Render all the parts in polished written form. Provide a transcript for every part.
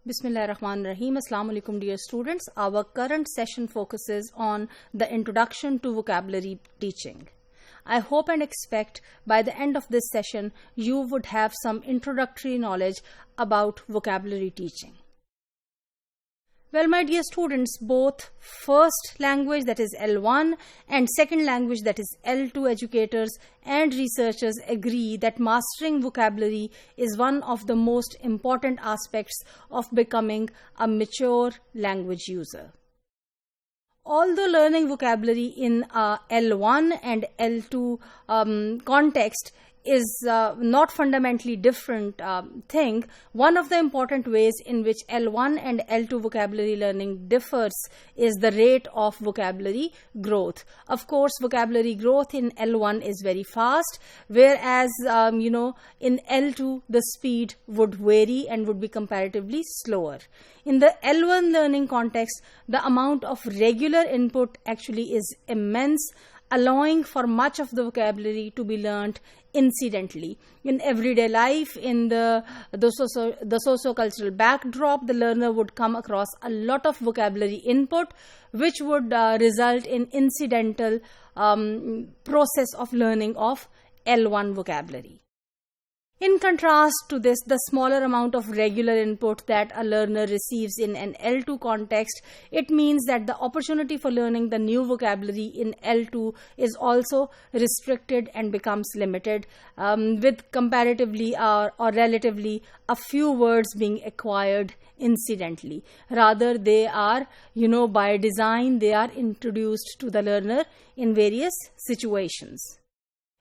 Bismillahirrahmanirrahim. Assalamu alaikum dear students. Our current session focuses on the introduction to vocabulary teaching. I hope and expect by the end of this session you would have some introductory knowledge about vocabulary teaching. Well, my dear students, both first language, that is L1, and second language, that is L2 educators and researchers agree that mastering vocabulary is one of the most important aspects of becoming a mature language user. Although learning vocabulary in a L1 and L2 context is not fundamentally different thing, one of the important ways in which L1 and L2 vocabulary learning differs is the rate of vocabulary growth. Of course, vocabulary growth in L1 is very fast, whereas in L2 the speed would vary and would be comparatively slower. In the L1 learning context, the amount of regular input actually is immense, allowing for much of the vocabulary to be learnt incidentally. In everyday life, in the socio-cultural backdrop, the learner would come across a lot of vocabulary input, which would result in incidental process of learning of L1 vocabulary. In contrast to this, the smaller amount of regular input that a learner receives in an L2 context, it means that the opportunity for learning the new vocabulary in L2 is also restricted and becomes limited, with comparatively or relatively a few words being acquired incidentally. Rather, they are, by design, they are introduced to the learner in various situations.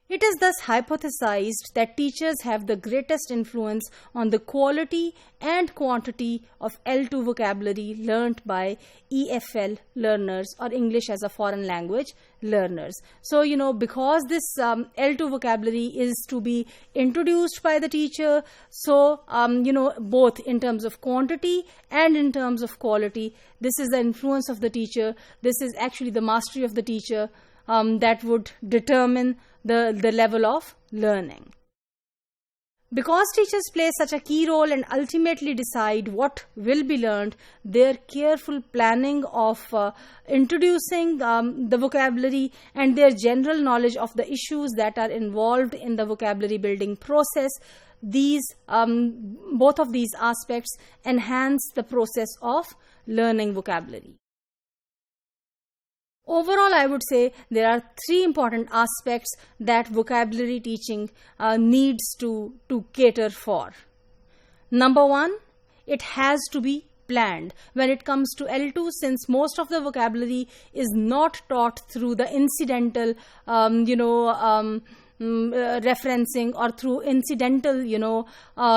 It is thus hypothesized that teachers have the greatest influence on the quality and quantity of L2 vocabulary learnt by EFL learners, or English as a foreign language learners. So, because this L2 vocabulary is to be introduced by the teacher, so, both in terms of quantity and in terms of quality, this is the influence of the teacher. This is actually the mastery of the teacher that would determine the level of learning. Because teachers play such a key role and ultimately decide what will be learned, their careful planning of introducing the vocabulary and their general knowledge of the issues that are involved in the vocabulary building process, both of these aspects enhance the process of learning vocabulary. Overall, I would say there are three important aspects that vocabulary teaching needs to cater for. Number one, it has to be planned. When it comes to L2, since most of the vocabulary is not taught through the incidental referencing or through incidental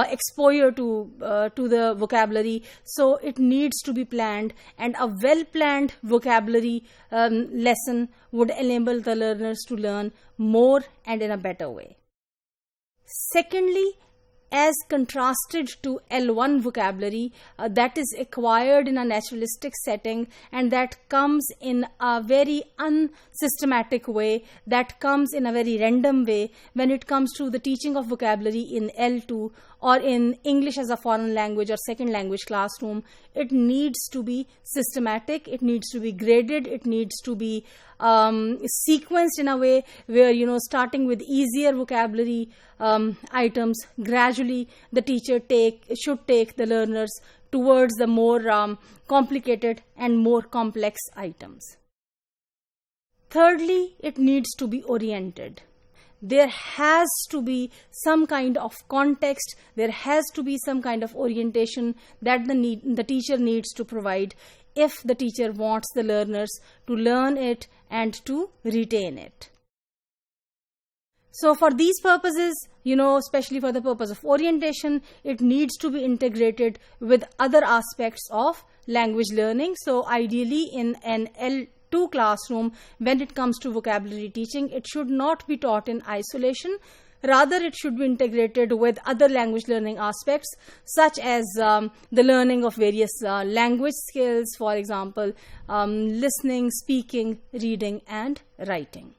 exposure to the vocabulary, so it needs to be planned, and a well planned vocabulary lesson would enable the learners to learn more and in a better way. Secondly, as contrasted to L1 vocabulary that is acquired in a naturalistic setting and that comes in a very unsystematic way, that comes in a very random way, when it comes to the teaching of vocabulary in L2 or in English as a foreign language or second language classroom, it needs to be systematic, it needs to be graded, it needs to be sequenced in a way where, starting with easier vocabulary items, gradually the teacher should take the learners towards the more complicated and more complex items. Thirdly, it needs to be oriented. There has to be some kind of context, there has to be some kind of orientation that the teacher needs to provide if the teacher wants the learners to learn it and to retain it. So for these purposes, especially for the purpose of orientation, it needs to be integrated with other aspects of language learning. So ideally in an L2 classroom, when it comes to vocabulary teaching, it should not be taught in isolation. Rather, it should be integrated with other language learning aspects, such as the learning of various language skills, for example, listening, speaking, reading, and writing.